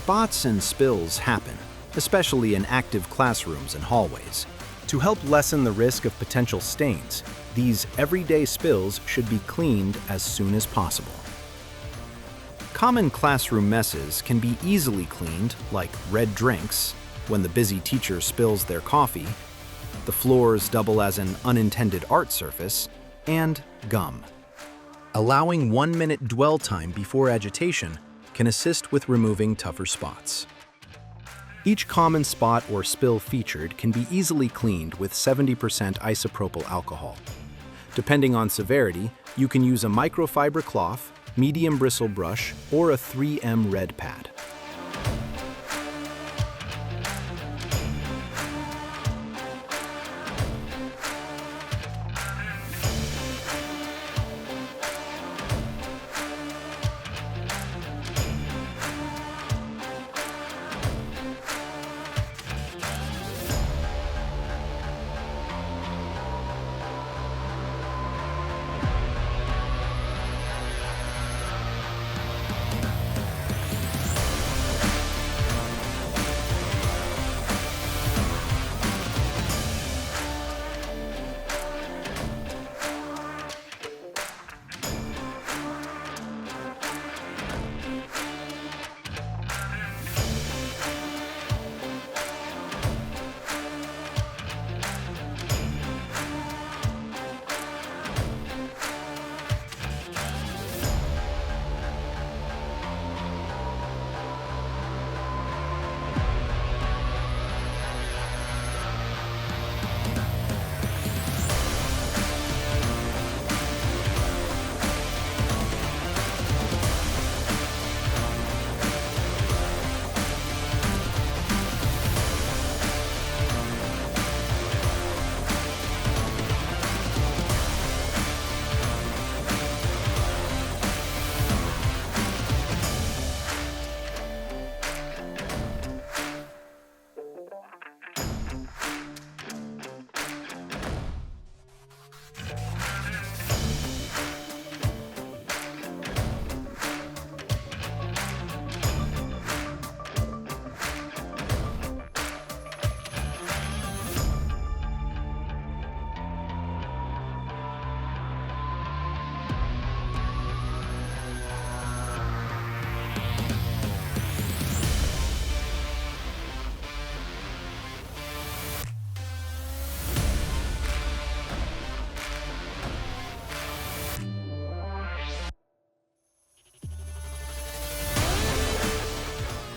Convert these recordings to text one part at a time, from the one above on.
Spots and spills happen, especially in active classrooms and hallways. To help lessen the risk of potential stains, these everyday spills should be cleaned as soon as possible. Common classroom messes can be easily cleaned, like red drinks, when the busy teacher spills their coffee, the floors double as an unintended art surface, and gum. Allowing 1-minute dwell time before agitation can assist with removing tougher spots. Each common spot or spill featured can be easily cleaned with 70% isopropyl alcohol. Depending on severity, you can use a microfiber cloth, medium bristle brush, or a 3M red pad.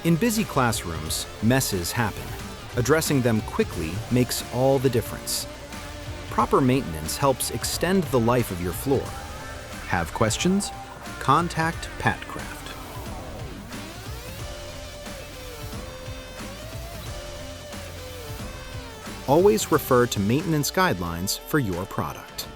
In busy classrooms, messes happen. Addressing them quickly makes all the difference. Proper maintenance helps extend the life of your floor. Have questions? Contact Patcraft. Always refer to maintenance guidelines for your product.